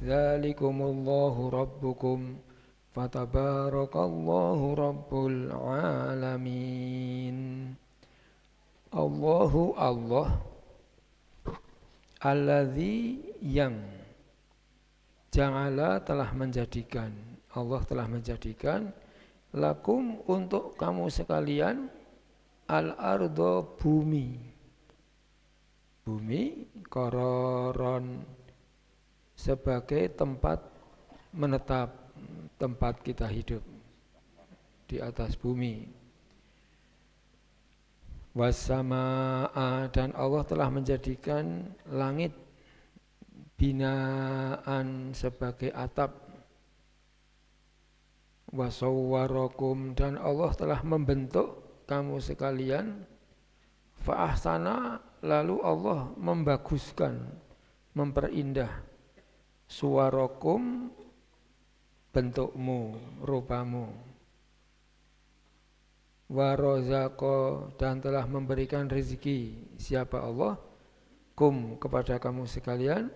Dzalikumullahu rabbukum fatabarakallahu rabbul alamin. Allahu Allah, alladzi yang ja'ala telah menjadikan, Allah telah menjadikan lakum untuk kamu sekalian al-ardo bumi, qararan sebagai tempat menetap, tempat kita hidup di atas bumi. Wassamaa, dan Allah telah menjadikan langit binaan sebagai atap. Wasawwarakum, dan Allah telah membentuk kamu sekalian. Fa'ahsana, lalu Allah membaguskan, memperindah suwarakum, bentukmu, rupamu. Warozaqa, dan telah memberikan rezeki, siapa Allah, kum, kepada kamu sekalian,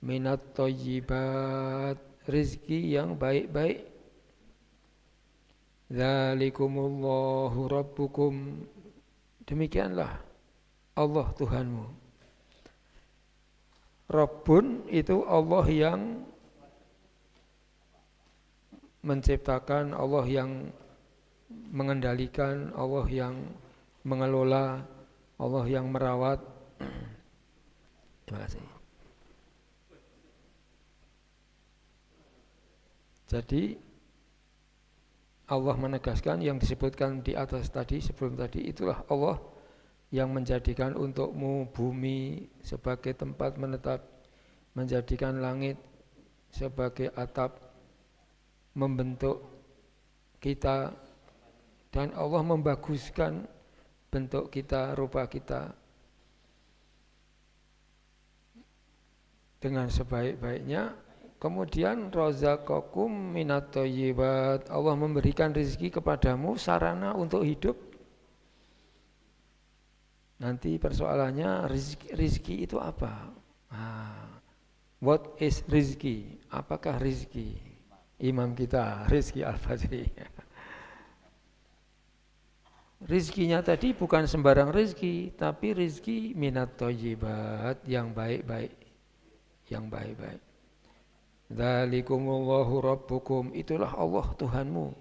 minat thayyibat, rezeki yang baik-baik. Dzalikumullahu rabbukum, demikianlah Allah Tuhanmu. Rabbun itu Allah yang menciptakan, Allah yang mengendalikan, Allah yang mengelola, Allah yang merawat. Terima kasih. Jadi Allah menegaskan yang disebutkan di atas tadi, sebelum tadi, itulah Allah yang menjadikan untukmu bumi sebagai tempat menetap, menjadikan langit sebagai atap, membentuk kita, dan Allah membaguskan bentuk kita, rupa kita dengan sebaik-baiknya. Kemudian razaqakum minat thayyibat, Allah memberikan rezeki kepadamu, sarana untuk hidup. Nanti persoalannya rezeki itu apa? What is rezeki? Apakah rezeki? Imam kita Rizki Al-Fajri. Rizkinya tadi bukan sembarang rizki, tapi rizki minat thayyibat, yang baik-baik, yang baik-baik. Dzalikumullahu rabbukum, itulah Allah Tuhanmu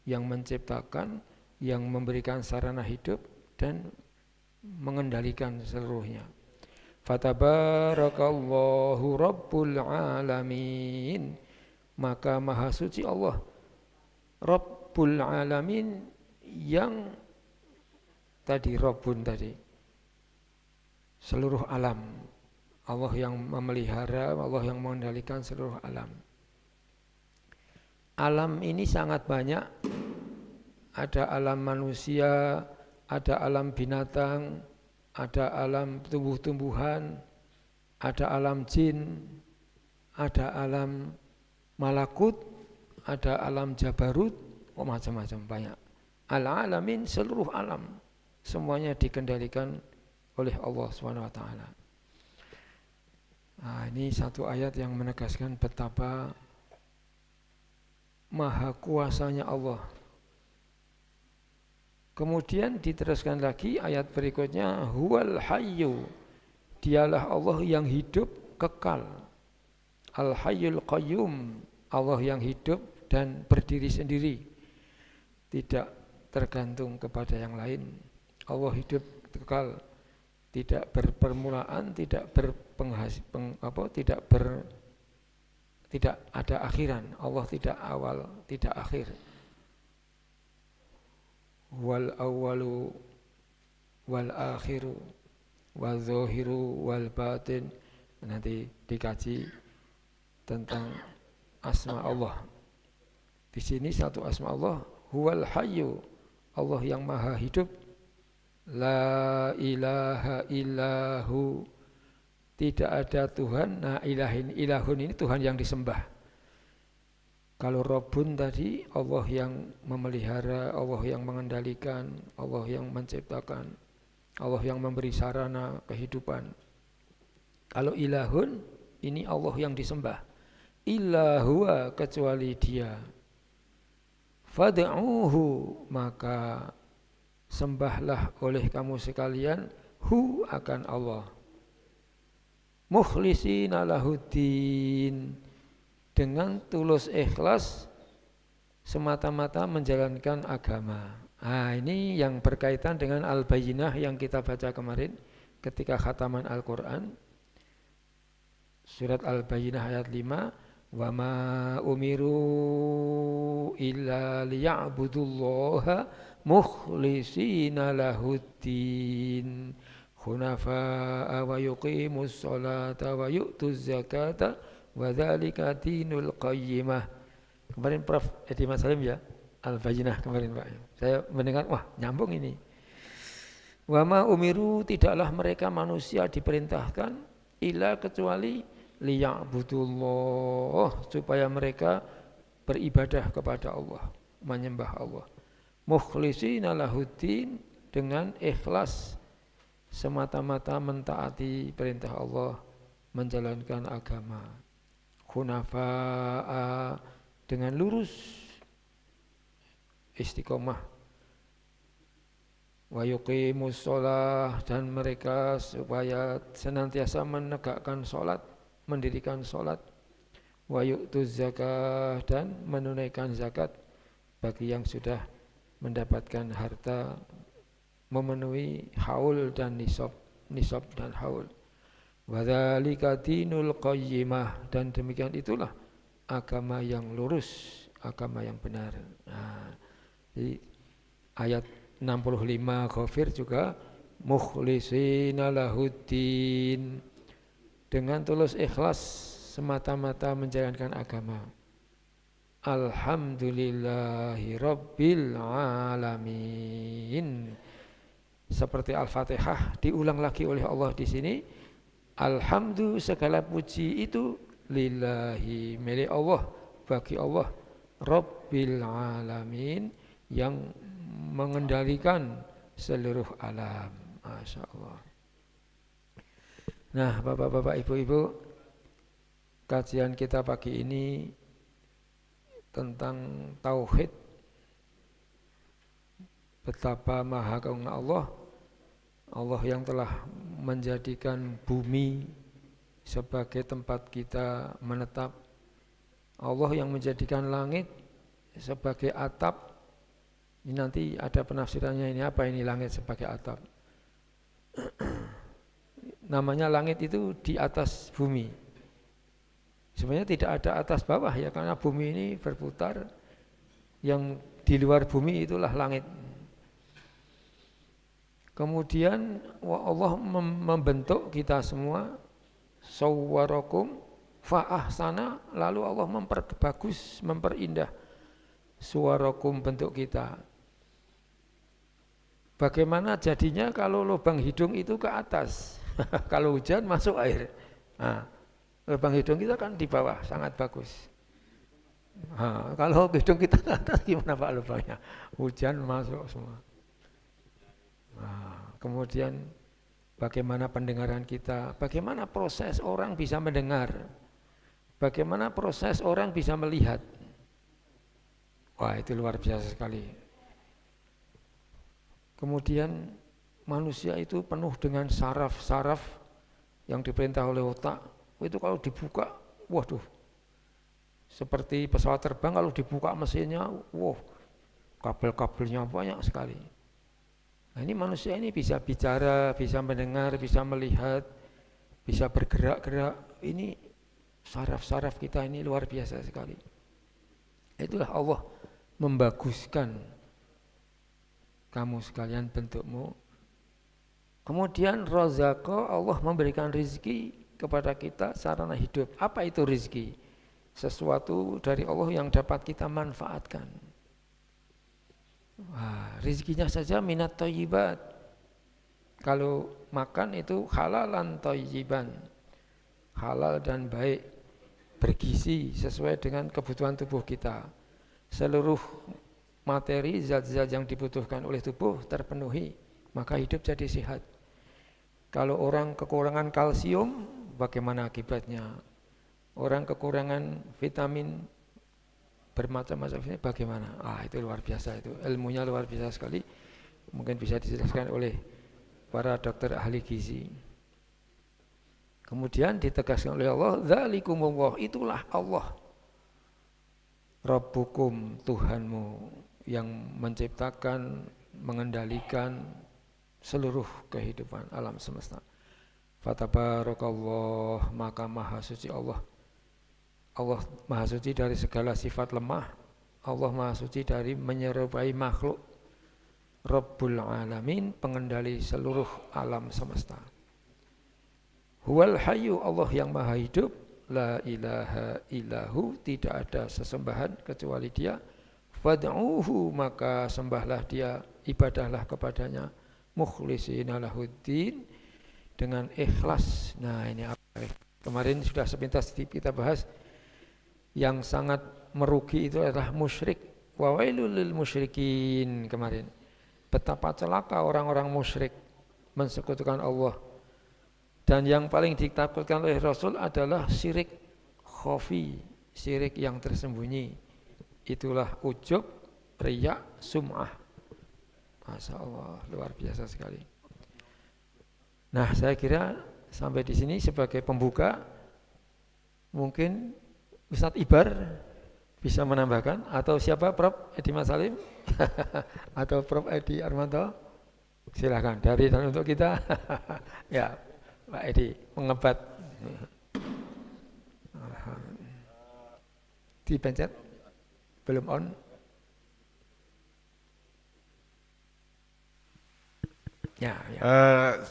yang menciptakan, yang memberikan sarana hidup dan mengendalikan seluruhnya. Fatabarakallahu rabbul alamin, maka maha suci Allah Rabbul alamin, yang tadi Rabbun tadi seluruh alam, Allah yang memelihara, Allah yang mengendalikan seluruh alam. Alam ini sangat banyak, ada alam manusia, ada alam binatang, ada alam tumbuh-tumbuhan, ada alam jin, ada alam malakut, ada alam jabarut, macam-macam banyak. Al-alamin, seluruh alam, semuanya dikendalikan oleh Allah SWT. Nah, ini satu ayat yang menegaskan betapa maha kuasanya Allah. Kemudian diteruskan lagi ayat berikutnya, huwal hayyu, dialah Allah yang hidup kekal. Al-hayyul qayyum, Allah yang hidup dan berdiri sendiri, tidak tergantung kepada yang lain. Allah hidup kekal, tidak berpermulaan, tidak tidak ada akhiran. Allah tidak awal, tidak akhir. Wal awwalu wal akhiru wal zahiru wal batin. Nanti dikaji tentang asma Allah. Di sini satu asma Allah, huwal hayyu, Allah yang maha hidup. La ilaha illahu, tidak ada Tuhan. Nah, ilahun ini Tuhan yang disembah. Kalau Rabbun tadi Allah yang memelihara, Allah yang mengendalikan, Allah yang menciptakan, Allah yang memberi sarana kehidupan. Kalau ilahun ini Allah yang disembah, illa huwa kecuali dia. Fad'uhu maka sembahlah oleh kamu sekalian hu akan Allah. Mukhlisina lahuddin dengan tulus ikhlas semata-mata menjalankan agama. Nah, ini yang berkaitan dengan Al-Bayyinah yang kita baca kemarin ketika khataman Al-Quran. Surat Al-Bayyinah ayat 5. Wa ma umiru illa liya'budullaha mukhlisina lahuddin hunafa'a wa yuqimus sholata wa yu'tuz zakata wa dzalika dinul qayyimah. Kemarin Prof. Edi Mas Salim ya, Al-Bayyinah kemarin Pak. Saya mendengar, wah nyambung ini. Wa ma umiru tidaklah mereka manusia diperintahkan illa kecuali liya'budullah supaya mereka beribadah kepada Allah, menyembah Allah. Mukhlisina lahuddin dengan ikhlas semata-mata mentaati perintah Allah, menjalankan agama. Hunafa'a dengan lurus istiqomah. Wa yuqimus sholah dan mereka supaya senantiasa menegakkan sholat, mendirikan sholat. Wa yu'tuz zakah dan menunaikan zakat bagi yang sudah mendapatkan harta memenuhi haul dan nisab dan haul. Wa dzalika dinul qayyimah dan demikian itulah agama yang lurus, agama yang benar. Nah, di ayat 65 Ghafir juga mukhlisina lahuddin dengan tulus ikhlas semata-mata menjalankan agama. Alhamdulillahi rabbil alamin. Seperti Al-Fatihah diulang lagi oleh Allah di sini. Alhamdulillah segala puji itu lillahi milik Allah, bagi Allah rabbil alamin yang mengendalikan seluruh alam. Masya Allah. Nah, bapak-bapak, ibu-ibu, kajian kita pagi ini tentang tauhid, betapa maha keagungan Allah, Allah yang telah menjadikan bumi sebagai tempat kita menetap, Allah yang menjadikan langit sebagai atap. Ini nanti ada penafsirannya, ini apa ini langit sebagai atap. Namanya langit itu di atas bumi. Sebenarnya tidak ada atas bawah ya, karena bumi ini berputar. Yang di luar bumi itulah langit. Kemudian Allah membentuk kita semua, sawwarakum fa'ahsana, lalu Allah memperbagus, memperindah suwarakum bentuk kita. Bagaimana jadinya kalau lubang hidung itu ke atas? Kalau hujan masuk air. Nah, lubang hidung kita kan di bawah, sangat bagus. Nah, kalau hidung kita ke atas gimana Pak lubangnya? Hujan masuk semua. Nah, kemudian bagaimana pendengaran kita? Bagaimana proses orang bisa mendengar? Bagaimana proses orang bisa melihat? Wah, itu luar biasa sekali. Kemudian manusia itu penuh dengan saraf-saraf yang diperintah oleh otak. Itu kalau dibuka, waduh, seperti pesawat terbang kalau dibuka mesinnya, wah, kabel-kabelnya banyak sekali. Nah, ini manusia ini bisa bicara, bisa mendengar, bisa melihat, bisa bergerak-gerak. Ini saraf-saraf kita ini luar biasa sekali. Itulah Allah membaguskan kamu sekalian bentukmu. Kemudian razaqah, Allah memberikan rizki kepada kita sarana hidup. Apa itu rizki? Sesuatu dari Allah yang dapat kita manfaatkan. Wah, rizkinya saja minat thayyibat. Kalau makan itu halalan thayyiban, halal dan baik, bergizi sesuai dengan kebutuhan tubuh kita. Seluruh materi, zat-zat yang dibutuhkan oleh tubuh terpenuhi, maka hidup jadi sehat. Kalau orang kekurangan kalsium, bagaimana akibatnya? Orang kekurangan vitamin bermacam-macam ini bagaimana? Itu luar biasa, itu ilmunya luar biasa sekali. Mungkin bisa dijelaskan oleh para dokter ahli gizi. Kemudian ditegaskan oleh Allah, dzalikumullah, itulah Allah. Rabbukum, Tuhanmu yang menciptakan, mengendalikan seluruh kehidupan alam semesta. Fatabarakallah, maka maha suci Allah. Allah maha suci dari segala sifat lemah. Allah maha suci dari menyerupai makhluk. Rabbul alamin, pengendali seluruh alam semesta. Huwal hayyu, Allah yang maha hidup. La ilaha illahu, tidak ada sesembahan kecuali dia. Fad'uhu, maka sembahlah dia, ibadahlah kepadanya. Mukhlisina lahuddin, dengan ikhlas. Nah ini apa? Kemarin sudah sepintas kita bahas. Yang sangat merugi itu adalah musyrik. Wa wailul lil musyrikin kemarin. Betapa celaka orang-orang musyrik mensekutukan Allah. Dan yang paling ditakutkan oleh Rasul adalah syirik khafi, syirik yang tersembunyi. Itulah ujub, riya, sum'ah. Masya Allah, luar biasa sekali. Nah, saya kira sampai di sini sebagai pembuka. Mungkin Ustadz Ibar bisa menambahkan, atau siapa, Prof. Edi Masalim atau Prof. Edi Armanto, silakan dari dan untuk kita. Ya, Pak Edi mengebat. Dipencet, belum on. Ya.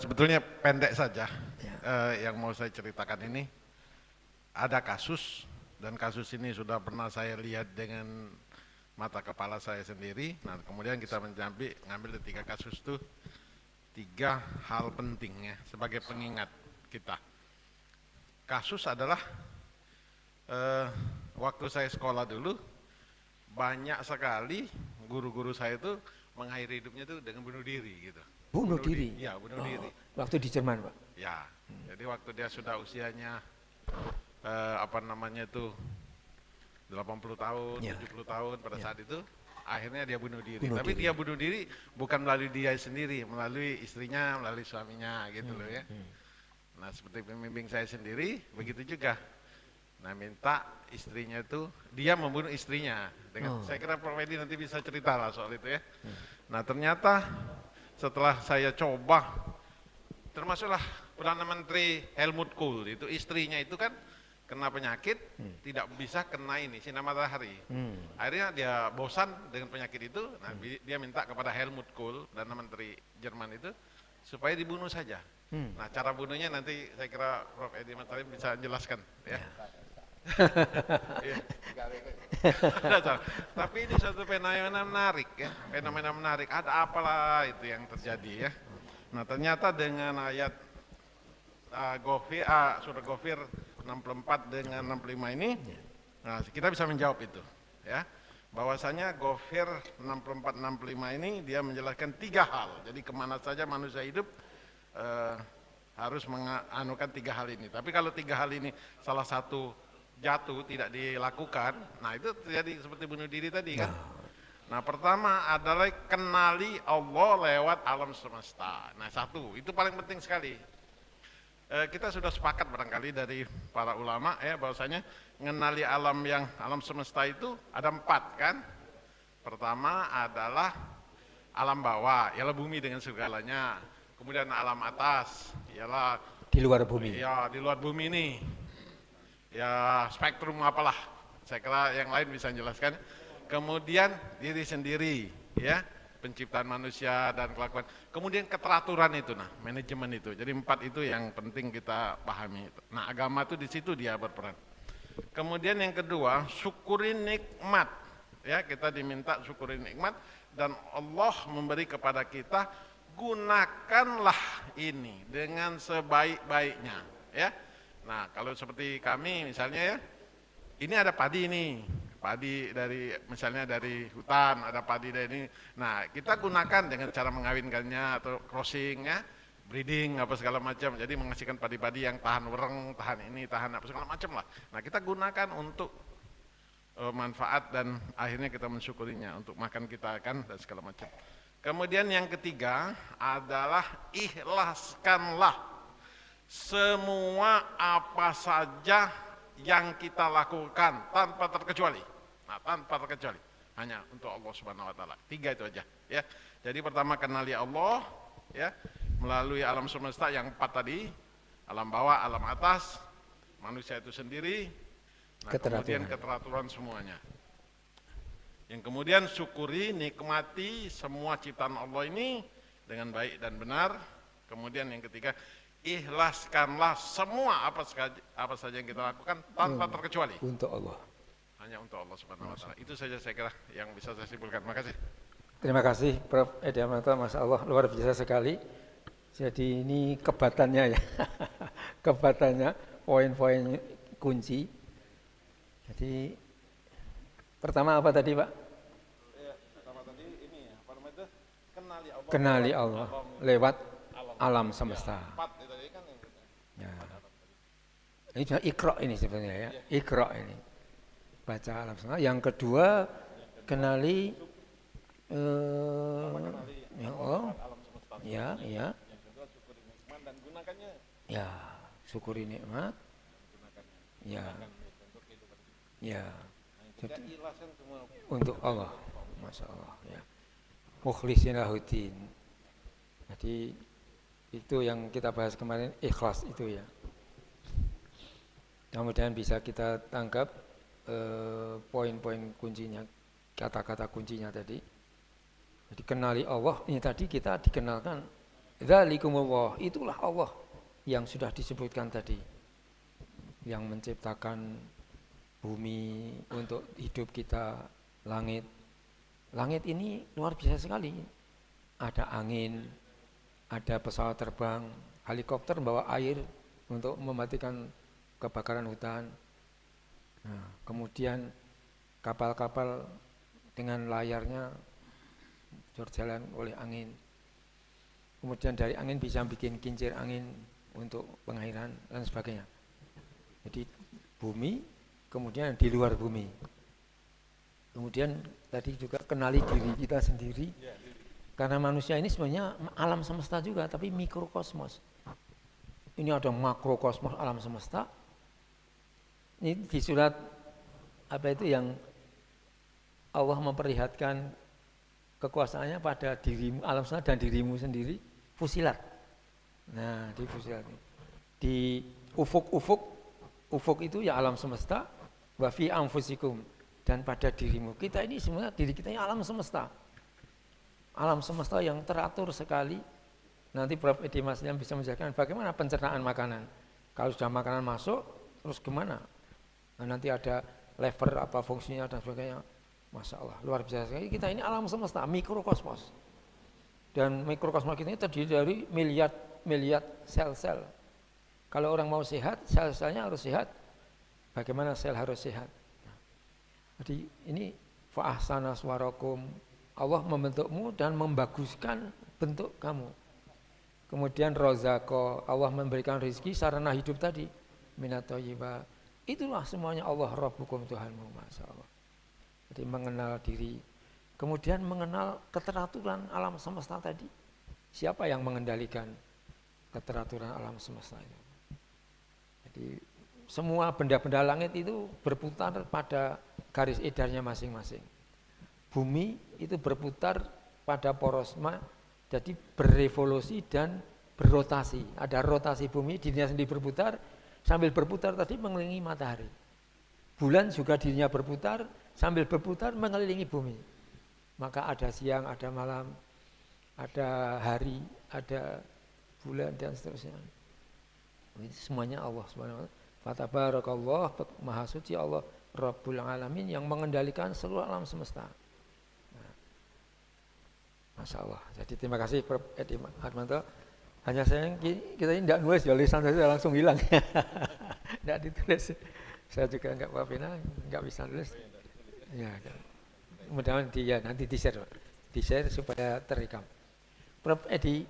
Sebetulnya pendek saja. Yang mau saya ceritakan ini ada kasus, dan kasus ini sudah pernah saya lihat dengan mata kepala saya sendiri. Nah, kemudian kita ngambil 3 kasus itu, 3 hal penting ya sebagai pengingat kita. Kasus adalah waktu saya sekolah dulu, banyak sekali guru-guru saya itu mengakhiri hidupnya itu dengan bunuh diri gitu. Bunuh diri? Iya, bunuh diri. Waktu di Jerman, Pak? Ya, jadi waktu dia sudah usianya 80 tahun, ya. 70 tahun pada saat itu, akhirnya dia bunuh diri. Tapi dia bunuh diri bukan melalui dia sendiri, melalui istrinya, melalui suaminya gitu loh ya. Nah, seperti pembimbing saya sendiri, begitu juga. Nah, minta istrinya itu, dia membunuh istrinya. Saya kira Prof. Edi nanti bisa cerita lah soal itu ya. Nah, ternyata setelah saya coba, termasuklah Perdana Menteri Helmut Kohl, itu istrinya itu kan kena penyakit, tidak bisa kena ini sinar matahari. Akhirnya dia bosan dengan penyakit itu. Nah, dia minta kepada Helmut Kohl, Perdana Menteri Jerman itu, supaya dibunuh saja. Nah, cara bunuhnya nanti saya kira Prof. Edi Masalim bisa jelaskan ya. Tapi ini satu fenomena menarik ya, fenomena menarik. Ada apalah itu yang terjadi ya. Nah, ternyata dengan ayat surah Ghafir 64 dengan 65 ini, nah kita bisa menjawab itu ya, bahwasanya Ghafir 64-65 ini dia menjelaskan 3 hal. Jadi kemana saja manusia hidup harus menganukan 3 hal ini. Tapi kalau 3 hal ini salah satu jatuh, tidak dilakukan, nah itu terjadi seperti bunuh diri tadi kan. Nah, pertama adalah kenali Allah lewat alam semesta. Nah, satu, itu paling penting sekali. Kita sudah sepakat barangkali dari para ulama ya, bahwasanya mengenali alam semesta itu ada 4 kan. Pertama adalah alam bawah, ialah bumi dengan segalanya. Kemudian alam atas, ialah di luar bumi. Ya, di luar bumi ini. Ya, spektrum apalah. Saya kira yang lain bisa menjelaskan. Kemudian diri sendiri, ya, penciptaan manusia dan kelakuan. Kemudian keteraturan itu, nah, manajemen itu. Jadi 4 itu yang penting kita pahami. Nah, agama itu di situ dia berperan. Kemudian yang kedua, syukurin nikmat. Ya, kita diminta syukurin nikmat, dan Allah memberi kepada kita, gunakanlah ini dengan sebaik-baiknya. Ya, nah kalau seperti kami misalnya ya, ini ada padi nih. Padi dari misalnya dari hutan, ada padi dari ini. Nah, kita gunakan dengan cara mengawinkannya atau crossingnya breeding apa segala macam, jadi menghasilkan padi-padi yang tahan wereng, tahan ini, tahan apa segala macam lah. Nah kita gunakan untuk manfaat dan akhirnya kita mensyukurinya untuk makan kita kan dan segala macam. Kemudian yang ketiga adalah ikhlaskanlah semua apa saja yang kita lakukan tanpa terkecuali. Nah, tanpa terkecuali hanya untuk Allah Subhanahu wa taala. 3 itu aja ya. Jadi pertama kenali Allah ya melalui alam semesta yang 4 tadi, alam bawah, alam atas, manusia itu sendiri. Nah, kemudian keteraturan semuanya. Yang kemudian syukuri, nikmati semua ciptaan Allah ini dengan baik dan benar. Kemudian yang ketiga, ikhlaskanlah semua apa saja yang kita lakukan tanpa terkecuali. Untuk Allah. Hanya untuk Allah Subhanahu wa taala. Itu saja saya kira yang bisa saya simpulkan. Terima kasih. Terima kasih Prof. Edi Harmanto, Masya Allah, luar biasa sekali. Jadi ini kebatannya ya, kebatannya, poin-poin kunci. Jadi pertama apa tadi Pak? Ya, pertama tadi ini apa namanya? Kenali Allah lewat alam semesta. Ya. Ini sudah Iqra ini sebenarnya ya, Iqra ini. Baca alam semesta. Yang kedua kenali ya Allah. Ya, ya. Dan gunakannya. Ya, syukuri nikmat. Ya. Ya. Jadi, untuk Allah, Masya Allah ya. Mukhlisin lahuddin. Jadi itu yang kita bahas kemarin, ikhlas itu ya. Mudah-mudahan bisa kita tangkap poin-poin kuncinya, kata-kata kuncinya tadi. Jadi kenali Allah, ini tadi kita dikenalkan dzalikumullah, itulah Allah yang sudah disebutkan tadi, yang menciptakan bumi untuk hidup kita, langit. Langit ini luar biasa sekali. Ada angin, ada pesawat terbang, helikopter bawa air untuk mematikan kebakaran hutan. Nah, kemudian kapal-kapal dengan layarnya berjalan oleh angin. Kemudian dari angin bisa bikin kincir angin untuk pengairan dan sebagainya. Jadi bumi, kemudian di luar bumi. Kemudian tadi juga kenali diri kita sendiri. Karena manusia ini sebenarnya alam semesta juga, tapi mikrokosmos. Ini ada makrokosmos alam semesta. Ini di surat apa itu yang Allah memperlihatkan kekuasaannya pada dirimu, alam semesta dan dirimu sendiri, Fusilat. Nah, di Fusilat ini. Di ufuk itu ya alam semesta, wa fi anfusikum, dan pada dirimu. Kita ini sebenarnya diri kita ini alam semesta. Alam semesta yang teratur sekali. Nanti Prof. Edi Masliam bisa menjelaskan bagaimana pencernaan makanan. Kalau sudah makanan masuk, terus gimana? Nah, nanti ada lever apa fungsinya dan sebagainya. Masya Allah, luar biasa sekali. Kita ini alam semesta, mikrokosmos. Dan mikrokosmos kita ini terdiri dari miliar sel-sel. Kalau orang mau sehat, sel-selnya harus sehat. Bagaimana sel harus sehat? Jadi ini fa'ahsana suwarakum. Allah membentukmu dan membaguskan bentuk kamu. Kemudian rozako, Allah memberikan rezeki sarana hidup tadi. Minat thayyibah. Itulah semuanya Allah Rabbukum Tuhanmu, Masya Allah. Jadi mengenal diri. Kemudian mengenal keteraturan alam semesta tadi. Siapa yang mengendalikan keteraturan alam semesta itu? Jadi semua benda-benda langit itu berputar pada garis edarnya masing-masing. Bumi itu berputar pada porosma, jadi berevolusi dan berrotasi. Ada rotasi bumi, dirinya sendiri berputar, sambil berputar tadi mengelilingi matahari. Bulan juga dirinya berputar, sambil berputar mengelilingi bumi. Maka ada siang, ada malam, ada hari, ada bulan dan seterusnya. Ini semuanya Allah Subhanahu wa taala. Fatabarakallah, Maha Suci Allah Rabbul Alamin yang mengendalikan seluruh alam semesta. Masya Allah. Jadi terima kasih Prof. Edi Harmanto. Hanya saya kita ini tidak nulis, ya lisan saya langsung hilang. Tidak ditulis. Saya juga enggak apa-apa, enggak bisa nulis. Ya, mudah-mudahan nanti di-share supaya terekam. Prof. Edi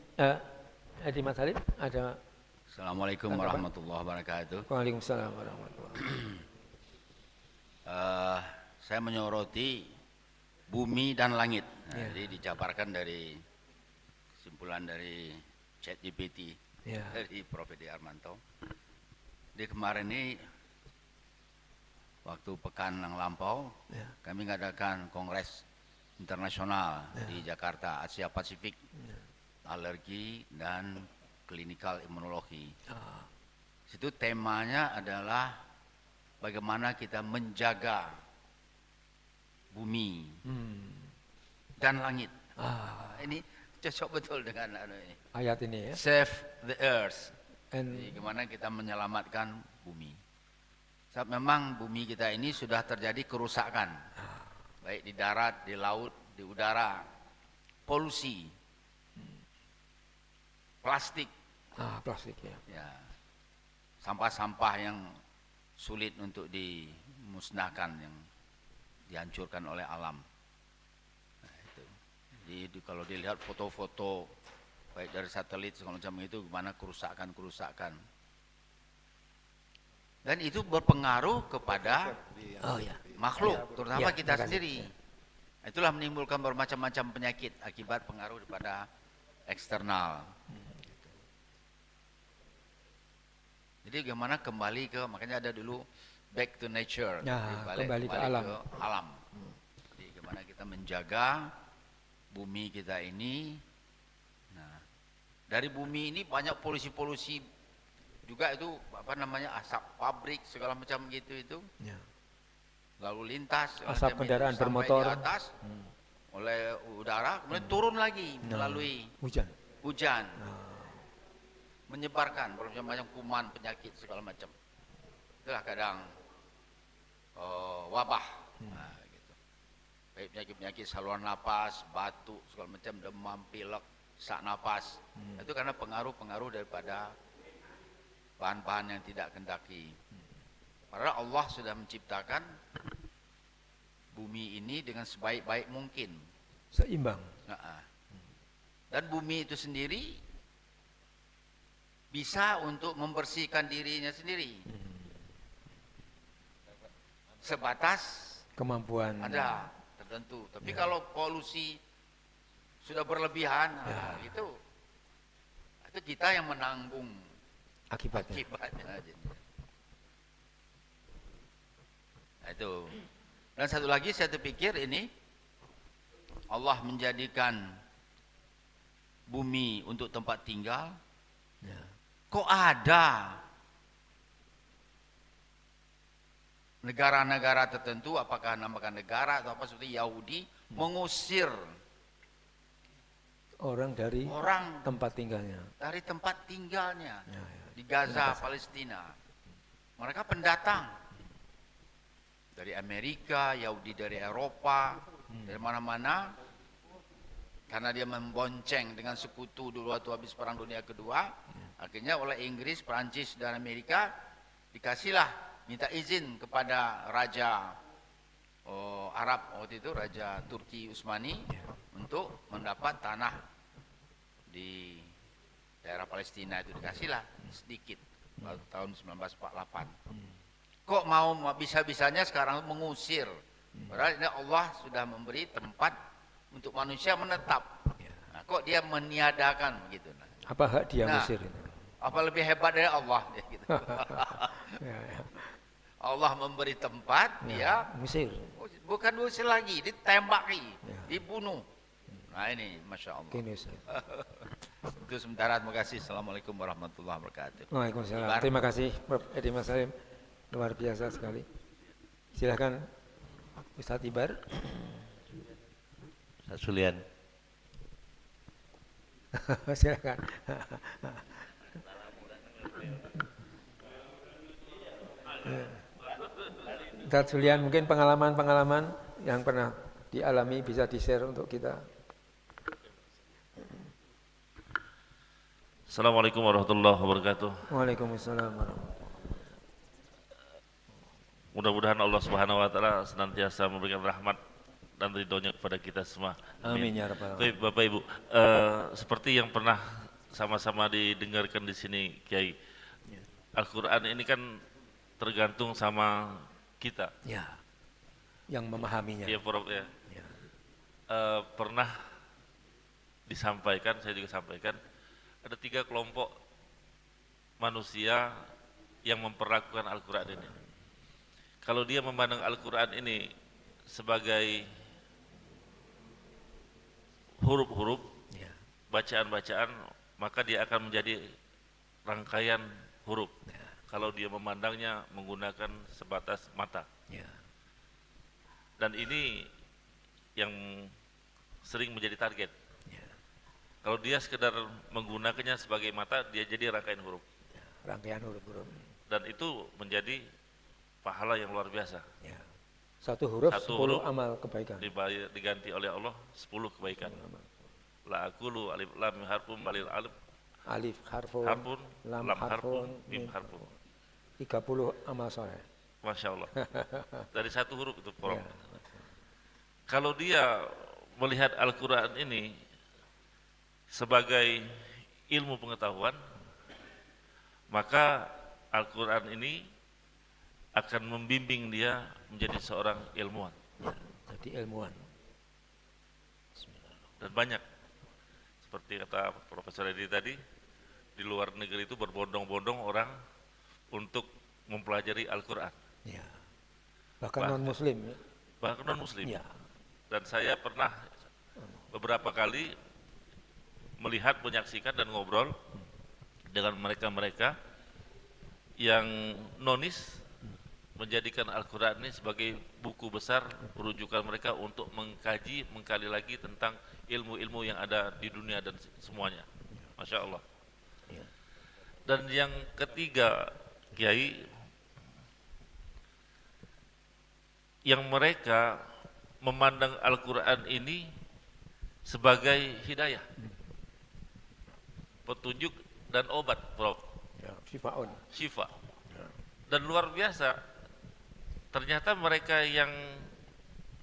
Edi Mas Salim ada. Assalamualaikum warahmatullahi wabarakatuh. Waalaikumsalam warahmatullahi wabarakatuh. Saya menyoroti bumi dan langit. Jadi dijabarkan dari kesimpulan dari ChatGPT dari Prof. Edi Armanto. Di kemarin ini waktu pekan yang lampau kami mengadakan kongres internasional di Jakarta, Asia Pasifik, alergi dan klinikal imunologi. Situ temanya adalah bagaimana kita menjaga bumi dan langit. Ini cocok betul dengan ayat ini ya. Save the earth. Jadi gimana kita menyelamatkan bumi. Saat memang bumi kita ini sudah terjadi kerusakan, baik di darat, di laut, di udara, polusi, plastik. Plastik ya. Sampah-sampah yang sulit untuk dimusnahkan, yang dihancurkan oleh alam. Nah, itu. Jadi kalau dilihat foto-foto baik dari satelit segala macam itu, gimana kerusakan-kerusakan. Dan itu berpengaruh kepada makhluk, terutama kita sendiri. Itulah menimbulkan bermacam-macam penyakit akibat pengaruh daripada eksternal. Jadi bagaimana kembali ke, makanya ada dulu back to nature, kembali ke alam. Jadi bagaimana kita menjaga bumi kita ini. Nah, dari bumi ini banyak polusi-polusi juga, itu apa namanya, asap pabrik segala macam gitu itu. Lalu lintas, asap kendaraan bermotor di atas oleh udara, kemudian turun lagi melalui hujan. Menyebarkan bermacam-macam kuman, penyakit segala macam. Itulah kadang wabah. Nah, gitu. Baik penyakit-penyakit saluran napas, batuk segala macam, demam, pilek, sesak napas. Itu karena pengaruh-pengaruh daripada bahan-bahan yang tidak kendaki. Padahal Allah sudah menciptakan bumi ini dengan sebaik-baik mungkin, seimbang. Dan bumi itu sendiri bisa untuk membersihkan dirinya sendiri. Sebatas kemampuan ada tertentu. Tapi kalau polusi sudah berlebihan, itu kita yang menanggung akibatnya. Nah, itu. Dan satu lagi saya terpikir ini, Allah menjadikan bumi untuk tempat tinggal. Kok ada negara-negara tertentu, apakah namakan negara atau apa, seperti Yahudi, mengusir orang dari tempat tinggalnya. Dari tempat tinggalnya di Gaza, Palestina. Mereka pendatang dari Amerika, Yahudi dari Eropa, dari mana-mana, karena dia membonceng dengan sekutu dulu waktu habis Perang Dunia Kedua. Akhirnya oleh Inggris, Perancis, dan Amerika dikasihlah, minta izin kepada Raja Arab waktu itu, Raja Turki Utsmani, untuk mendapat tanah di daerah Palestina. Itu dikasihlah sedikit tahun 1948. Kok mau bisa-bisanya sekarang mengusir? Padahal ini Allah sudah memberi tempat untuk manusia menetap. Nah, kok dia meniadakan begitu? Apa hak dia mengusir itu? Apa lebih hebat dari Allah? Gitu. Allah memberi tempat, dia mengusir. Bukan mengusir lagi, ditembaki, dibunuh. Nah ini, Masya Allah. Itu sementara, terima kasih. Assalamualaikum warahmatullahi wabarakatuh. Waalaikumsalam. Terima kasih Prof. Edi Mas Salim, luar biasa sekali. Silakan Ustadz Ibar. Ustadz Sulian. Silakan. Ustadz Sulian, mungkin pengalaman-pengalaman yang pernah dialami bisa di-share untuk kita. Assalamualaikum warahmatullahi wabarakatuh. Waalaikumsalam warahmatullahi. Mudah-mudahan Allah Subhanahu wa taala senantiasa memberikan rahmat dan ridhonya kepada kita semua. Amin ya rabbal alamin. Baik, Bapak Ibu, seperti yang pernah sama-sama didengarkan di sini, Kiai. Al-Quran ini kan tergantung sama kita. Ya, yang memahaminya. Iya, Prof ya. Ya. Pernah disampaikan, saya juga sampaikan, ada 3 kelompok manusia yang memperlakukan Al-Quran ini. Kalau dia memandang Al-Quran ini sebagai huruf-huruf, Ya. bacaan-bacaan, maka dia akan menjadi rangkaian huruf. Kalau dia memandangnya menggunakan sebatas mata. Ya. Dan ini yang sering menjadi target. Ya. Kalau dia sekedar menggunakannya sebagai mata, dia jadi rangkaian huruf. Ya. Rangkaian huruf-huruf. Dan itu menjadi pahala yang luar biasa. Ya. Satu huruf, Satu 10 huruf amal kebaikan. Diganti oleh Allah 10 kebaikan. La aqulu alif lam mim harfun balil alif Alif harfun, harfun lam lam harfun, harfun mim harfun. 30 amal soleh. Masya Allah. Dari satu huruf itu, Prof. Ya. Kalau dia melihat Al-Quran ini sebagai ilmu pengetahuan, maka Al-Quran ini akan membimbing dia menjadi seorang ilmuwan. Ya. Jadi ilmuwan. Dan banyak, seperti kata Profesor Edi tadi, di luar negeri itu berbondong-bondong orang untuk mempelajari Al-Quran. Ya. Bahkan non-muslim. Ya. Bahkan non-muslim. Ya. Dan saya pernah beberapa kali melihat, menyaksikan dan ngobrol dengan mereka-mereka yang nonis menjadikan Al-Quran ini sebagai buku besar rujukan mereka untuk mengkaji, menggali lagi tentang ilmu-ilmu yang ada di dunia dan semuanya. Masya Allah. Ya. Dan yang ketiga, Kiai, yang mereka memandang Al-Quran ini sebagai hidayah, petunjuk dan obat, Prof. Ya. Syifaun. Syifa. Ya. Dan luar biasa, ternyata mereka yang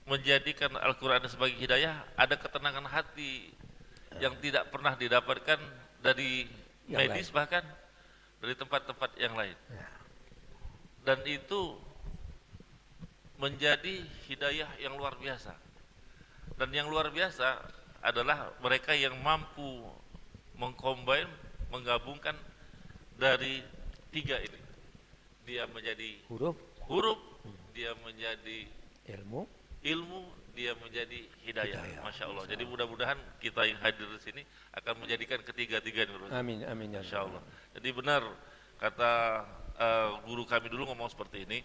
menjadikan Al-Quran sebagai hidayah ada ketenangan hati yang tidak pernah didapatkan dari Yang medis, lain. bahkan dari tempat-tempat yang lain. Ya. Dan itu menjadi hidayah yang luar biasa. Dan yang luar biasa adalah mereka yang mampu mengcombine, menggabungkan dari 3 ini. Dia menjadi huruf, dia menjadi Ilmu. ilmu, dia menjadi hidayah. Hidayah. Masya Allah. Jadi mudah-mudahan kita yang hadir di sini akan menjadikan ketiga-tiga ini. Amin, amin ya. Insya Allah. Jadi benar kata guru kami dulu ngomong seperti ini.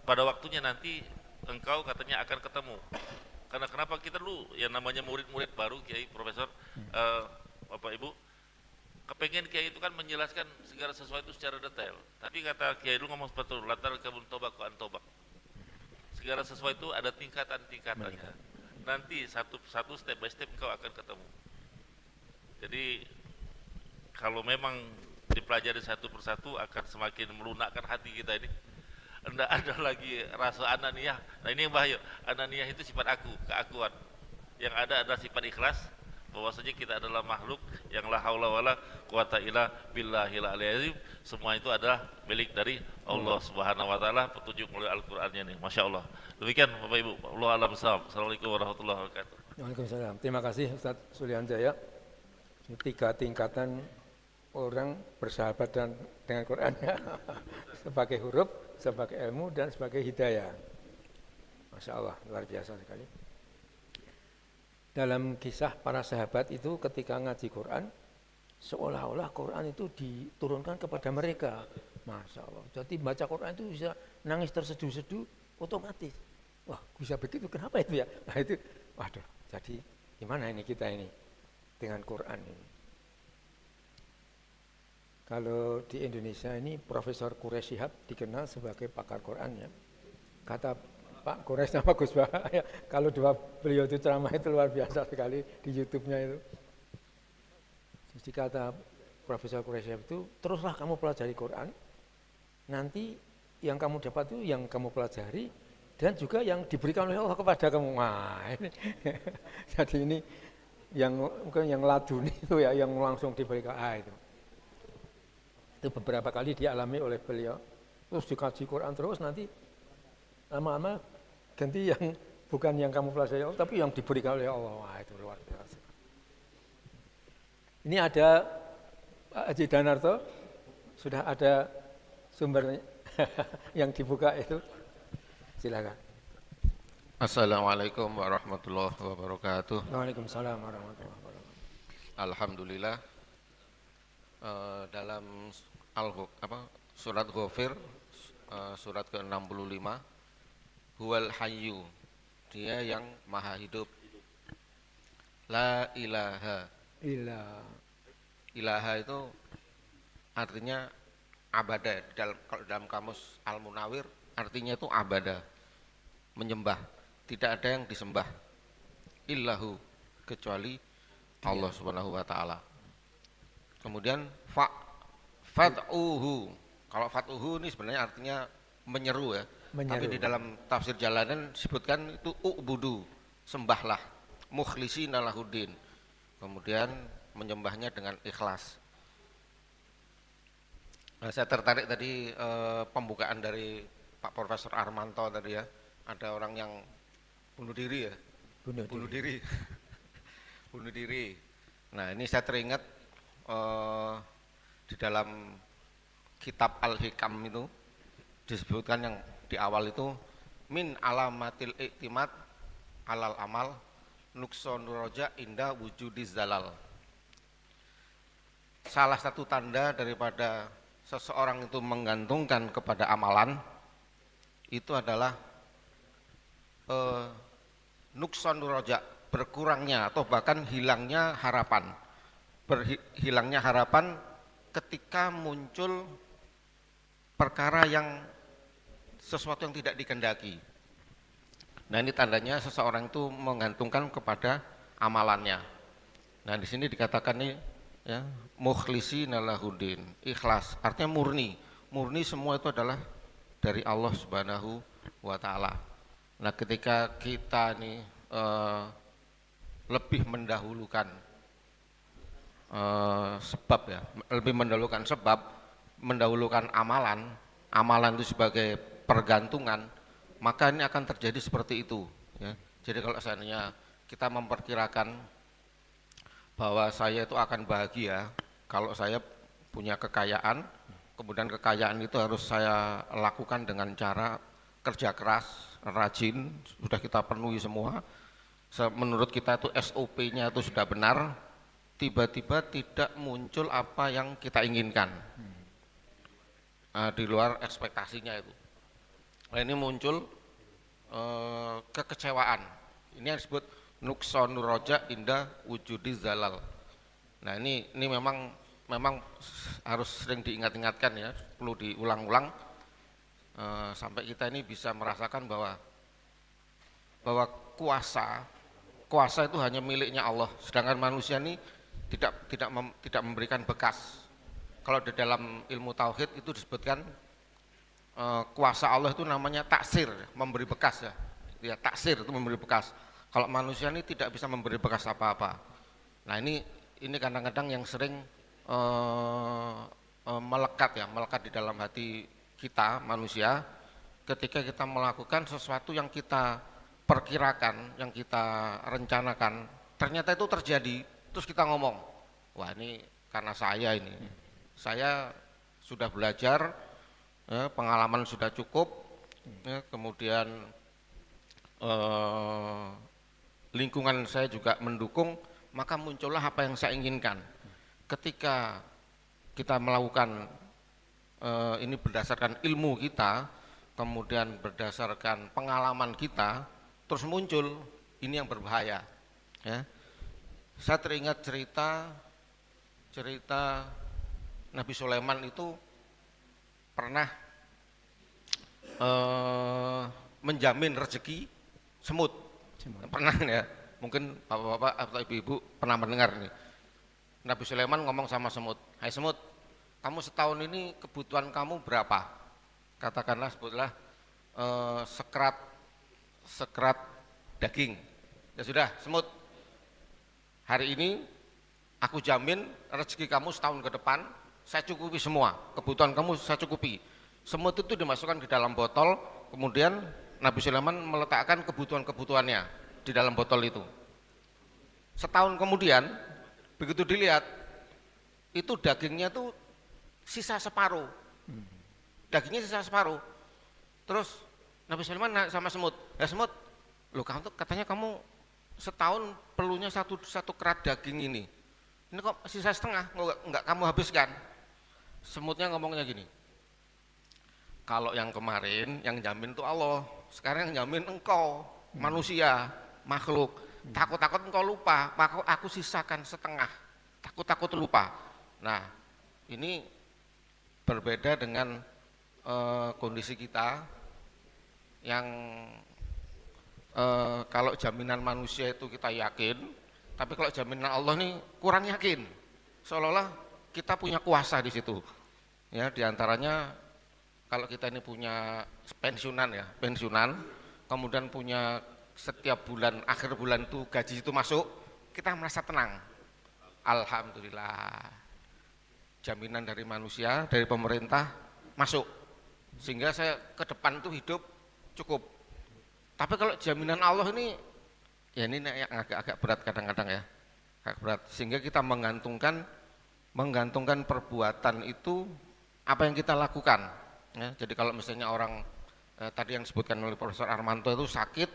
Pada waktunya nanti engkau katanya akan ketemu. Karena kenapa kita dulu yang namanya murid-murid baru, Kiai, Profesor, Bapak Ibu, kepengen Kiai itu kan menjelaskan segala sesuatu secara detail. Tapi kata Kiai dulu ngomong seperti itu, latar kabun tobak ku antobak. Segala sesuatu ada tingkatan-tingkatannya. Nanti satu-satu step by step engkau akan ketemu. Jadi kalau memang dipelajari satu persatu akan semakin melunakkan hati kita ini. Tidak ada lagi rasa ananiyah. Nah ini yang bahaya. Ananiyah itu sifat aku, keakuan. Yang ada adalah sifat ikhlas, bahwasanya kita adalah makhluk yang la haula wala quwata illa billahil aliyil azim. Semua itu adalah milik dari Allah Subhanahu wa taala, petunjuk melalui Al-Qur'annya nih. Masya Allah. Demikian Bapak Ibu. Allah alam sawab. Assalamualaikum warahmatullahi wabarakatuh. Waalaikumsalam. Terima kasih Ustaz Sulian Jaya. 3 tingkatan orang bersahabat dengan Qur'annya. Sebagai huruf, sebagai ilmu, dan sebagai hidayah. Masya Allah, luar biasa sekali. Dalam kisah para sahabat itu ketika ngaji Quran, seolah-olah Quran itu diturunkan kepada mereka. Masya Allah. Jadi baca Quran itu bisa nangis terseduh-seduh otomatis. Wah, bisa begitu, kenapa itu ya? Nah itu, waduh, jadi gimana ini kita ini dengan Quran ini? Kalau di Indonesia ini Profesor Quraish Shihab dikenal sebagai pakar Quran ya. Kata Pak Quraish sama Gus Bah, ya, kalau beliau itu ceramah itu luar biasa sekali di YouTube-nya itu. Jadi kata Profesor Quraish Shihab itu, teruslah kamu pelajari Quran, nanti yang kamu dapat itu yang kamu pelajari dan juga yang diberikan oleh Allah kepada kamu. Wah, ini. Jadi ini mungkin yang laduni itu ya, yang langsung diberi itu. Itu beberapa kali dialami oleh beliau. Terus dikaji Quran terus, nanti lama-lama ganti yang bukan yang kamu pelajari, tapi yang diberikan oleh Allah. Wah, itu luar biasa. Ini ada Pak Haji Danarto, sudah ada sumbernya yang dibuka itu. Silakan. Assalamualaikum warahmatullahi wabarakatuh. Waalaikumsalam warahmatullahi wabarakatuh. Alhamdulillah, dalam surat Ghafir, surat ke-65, Huwal Hayyu, dia yang maha hidup. La ilaha. Ilaha itu artinya abada. Kalau dalam kamus Al-Munawir artinya itu abada, menyembah. Tidak ada yang disembah illahu, kecuali Allah Subhanahu wa taala. Kemudian fad'uhu. Kalau fad'uhu ini sebenarnya artinya menyeru ya. Tapi di dalam tafsir Jalalain disebutkan itu u'budu, sembahlah, mukhlishina lahuddin. Kemudian menyembahnya dengan ikhlas. Nah, saya tertarik tadi pembukaan dari Pak Profesor Armanto tadi ya. Ada orang yang bunuh diri ya. Bunuh diri. Bunuh diri. Nah, ini saya teringat di dalam kitab Al-Hikam itu disebutkan yang di awal itu min alamatil iktimat alal amal nuksonur roja inda wujudiz zalal. Salah satu tanda daripada seseorang itu menggantungkan kepada amalan itu adalah nuksonur roja, berkurangnya atau bahkan hilangnya harapan. Hilangnya harapan ketika muncul perkara yang sesuatu yang tidak dikehendaki. Nah, ini tandanya seseorang itu menggantungkan kepada amalannya. Nah, di sini dikatakan nih ya, mukhlishina lahuddin, ikhlas, artinya murni. Murni semua itu adalah dari Allah Subhanahu wa taala. Nah, ketika kita nih lebih mendahulukan sebab ya, lebih mendahulukan sebab, mendahulukan amalan itu sebagai pergantungan, maka ini akan terjadi seperti itu ya. Jadi kalau seandainya kita memperkirakan bahwa saya itu akan bahagia kalau saya punya kekayaan, kemudian kekayaan itu harus saya lakukan dengan cara kerja keras, rajin, sudah kita penuhi semua, menurut kita itu SOP-nya itu sudah benar, tiba-tiba tidak muncul apa yang kita inginkan, di luar ekspektasinya itu. Nah, ini muncul kekecewaan. Ini yang disebut nuksonur roja inda wujudi zalal. Nah, ini memang harus sering diingat-ingatkan ya, perlu diulang-ulang sampai kita ini bisa merasakan bahwa kuasa itu hanya miliknya Allah, sedangkan manusia ini tidak memberikan bekas. Kalau di dalam ilmu tauhid itu disebutkan kuasa Allah itu namanya taksir, memberi bekas ya. Ya, taksir itu memberi bekas. Kalau manusia ini tidak bisa memberi bekas apa-apa. Nah, ini kadang-kadang yang sering melekat di dalam hati kita manusia ketika kita melakukan sesuatu yang kita perkirakan, yang kita rencanakan, ternyata itu terjadi, terus kita ngomong, wah ini karena saya sudah belajar, ya, pengalaman sudah cukup, ya, kemudian lingkungan saya juga mendukung, maka muncullah apa yang saya inginkan. Ketika kita melakukan ini berdasarkan ilmu kita, kemudian berdasarkan pengalaman kita, terus muncul, ini yang berbahaya. Ya. Saya teringat cerita Nabi Sulaiman itu pernah menjamin rezeki semut. Pernah ya, mungkin bapak-bapak atau ibu-ibu pernah mendengar nih. Nabi Sulaiman ngomong sama semut, hai semut, kamu setahun ini kebutuhan kamu berapa? Katakanlah sebutlah sekerat daging. Ya sudah, semut, Hari ini aku jamin rezeki kamu setahun ke depan saya cukupi semua, kebutuhan kamu saya cukupi. Semut itu dimasukkan ke dalam botol, kemudian Nabi Sulaiman meletakkan kebutuhan-kebutuhannya di dalam botol itu. Setahun kemudian, begitu dilihat, itu dagingnya tuh sisa separuh. Dagingnya sisa separuh. Terus Nabi Sulaiman nanya sama semut, ya semut, loh kamu katanya kamu setahun perlunya satu kerat daging ini kok sisa setengah, enggak kamu habiskan. Semutnya ngomongnya gini, kalau yang kemarin yang jamin itu Allah, sekarang yang jamin engkau, manusia, makhluk. Takut-takut engkau lupa, maka aku sisakan setengah, takut-takut lupa. Nah ini berbeda dengan kondisi kita yang kalau jaminan manusia itu kita yakin, tapi kalau jaminan Allah nih kurang yakin, seolah-olah kita punya kuasa di situ. Ya, diantaranya kalau kita ini punya pensiunan ya, pensiunan, kemudian punya setiap bulan, akhir bulan itu gaji itu masuk, kita merasa tenang. Alhamdulillah, jaminan dari manusia, dari pemerintah masuk, sehingga saya ke depan itu hidup cukup. Tapi kalau jaminan Allah ini, ya ini yang agak berat kadang-kadang ya, agak berat. Sehingga kita menggantungkan perbuatan itu apa yang kita lakukan. Ya, jadi kalau misalnya orang tadi yang disebutkan oleh Profesor Armanto itu sakit,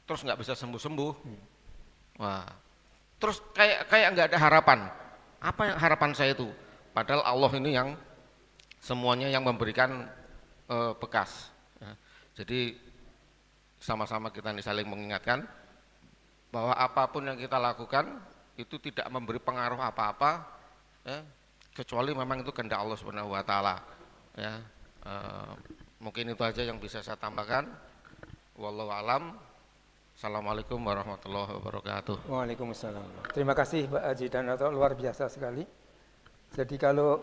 terus nggak bisa sembuh-sembuh, wah, terus kayak nggak ada harapan. Apa yang harapan saya itu? Padahal Allah ini yang semuanya yang memberikan bekas. Ya. Jadi sama-sama kita saling mengingatkan bahwa apapun yang kita lakukan itu tidak memberi pengaruh apa-apa, ya, kecuali memang itu kehendak Allah Subhanahu wa taala. Ya, mungkin itu aja yang bisa saya tambahkan. Wallahu alam. Assalamualaikum warahmatullahi wabarakatuh. Waalaikumsalam. Terima kasih Pak Haji Danato, luar biasa sekali. Jadi kalau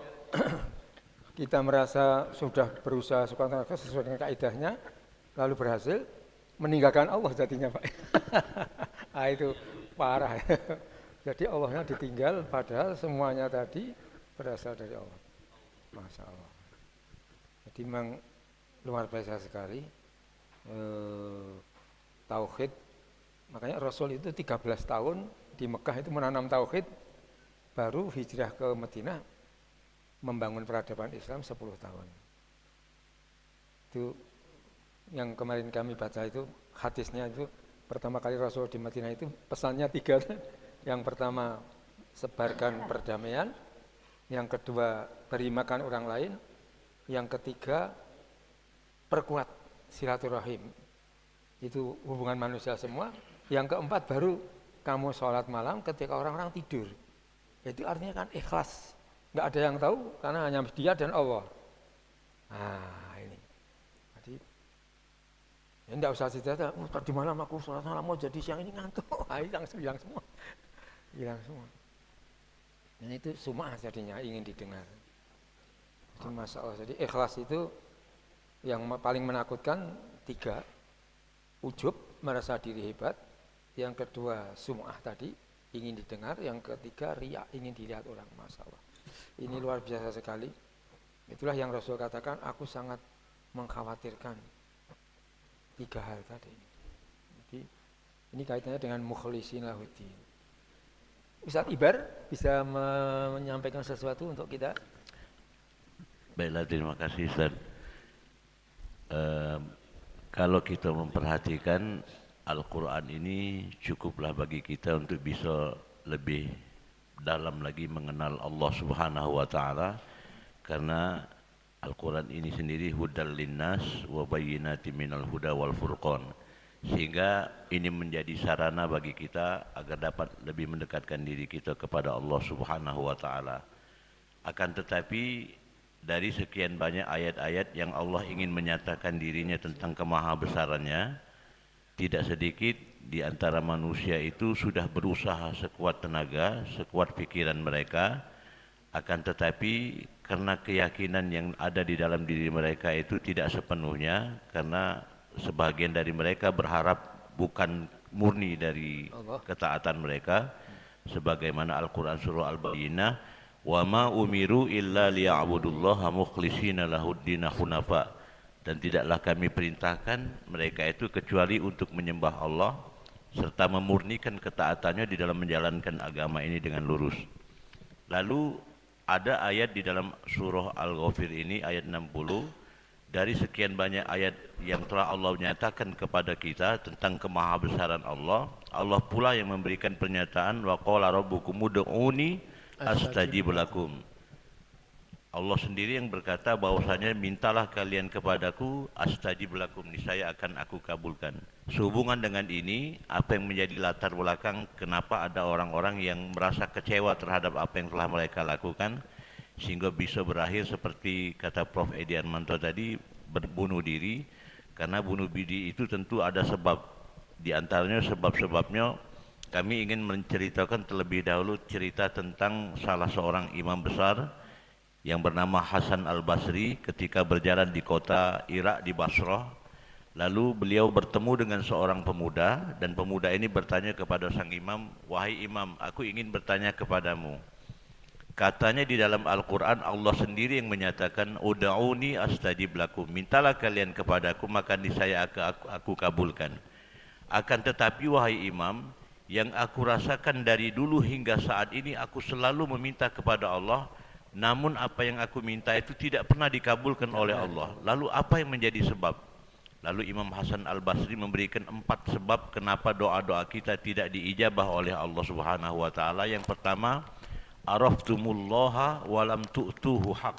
kita merasa sudah berusaha sesuai dengan kaidahnya, lalu berhasil, meninggalkan Allah jadinya Pak. Nah, itu parah. Jadi Allahnya ditinggal, padahal semuanya tadi berasal dari Allah. Masya Allah. Jadi memang luar biasa sekali. Tauhid, makanya Rasul itu 13 tahun di Mekah itu menanam tauhid, baru hijrah ke Madinah membangun peradaban Islam 10 tahun. Itu yang kemarin kami baca itu hadisnya itu, pertama kali Rasul di Madinah itu pesannya 3. Yang pertama sebarkan perdamaian, yang kedua beri makan orang lain, yang ketiga perkuat silaturahim, itu hubungan manusia semua. Yang keempat baru kamu sholat malam ketika orang-orang tidur. Itu artinya kan ikhlas, nggak ada yang tahu karena hanya dia dan Allah. Nah ini, jadi ya enggak usah cerita, tadi malam aku sholat malam mau jadi siang ini ngantuk, hilang semua. Dan itu sum'ah jadinya, ingin didengar. Jadi Masya Allah, jadi ikhlas itu yang paling menakutkan 3, ujub, merasa diri hebat, yang kedua sum'ah tadi, ingin didengar, yang ketiga riya, ingin dilihat orang. Masya Allah, ini luar biasa sekali. Itulah yang Rasul katakan, aku sangat mengkhawatirkan 3 hal tadi. Jadi ini kaitannya dengan mukhlisin lahuddin. Ustaz Ibar bisa menyampaikan sesuatu untuk kita? Baiklah, terima kasih Ustaz. Kalau kita memperhatikan Al-Quran ini cukuplah bagi kita untuk bisa lebih dalam lagi mengenal Allah Subhanahu wa Ta'ala, karena Al-Quran ini sendiri hudal linnas wa bayyinatin minal huda wal furqan, sehingga ini menjadi sarana bagi kita agar dapat lebih mendekatkan diri kita kepada Allah Subhanahu wa Ta'ala. Akan tetapi dari sekian banyak ayat-ayat yang Allah ingin menyatakan dirinya tentang kemahabesarannya, tidak sedikit di antara manusia itu sudah berusaha sekuat tenaga, sekuat pikiran mereka, akan tetapi karena keyakinan yang ada di dalam diri mereka itu tidak sepenuhnya, karena sebagian dari mereka berharap bukan murni dari ketaatan mereka, sebagaimana Al-Quran surah Al-Bayyinah, wa ma umiru illa liya'budullaha mukhlishina lahuddina hunafa, dan tidaklah kami perintahkan mereka itu kecuali untuk menyembah Allah serta memurnikan ketaatannya di dalam menjalankan agama ini dengan lurus. Lalu ada ayat di dalam surah Al-Ghafir ini, ayat 60, dari sekian banyak ayat yang telah Allah nyatakan kepada kita tentang kemahabesaran Allah, Allah pula yang memberikan pernyataan, wa qala rabbukum ud'uni astajib lakum. Allah sendiri yang berkata bahwasanya mintalah kalian kepadaku, astajib lakum, niscaya akan aku kabulkan. Sehubungan dengan ini, apa yang menjadi latar belakang kenapa ada orang-orang yang merasa kecewa terhadap apa yang telah mereka lakukan, sehingga bisa berakhir seperti kata Prof. Edi Armanto tadi, berbunuh diri. Karena bunuh diri itu tentu ada sebab. Di antaranya sebab-sebabnya kami ingin menceritakan terlebih dahulu cerita tentang salah seorang imam besar yang bernama Hasan Al-Basri ketika berjalan di kota Irak di Basrah. Lalu beliau bertemu dengan seorang pemuda, dan pemuda ini bertanya kepada sang imam, wahai imam, aku ingin bertanya kepadamu. Katanya di dalam Al-Quran Allah sendiri yang menyatakan, uda'uni astajib lakum, mintalah kalian kepadaku maka niscaya aku kabulkan. Akan tetapi wahai imam, yang aku rasakan dari dulu hingga saat ini, aku selalu meminta kepada Allah, namun apa yang aku minta itu tidak pernah dikabulkan oleh Allah. Lalu apa yang menjadi sebab? Lalu Imam Hasan Al-Basri memberikan 4 sebab kenapa doa-doa kita tidak diijabah oleh Allah Subhanahu wa taala. Yang pertama, araftumullaha walam tu'tuhu haq.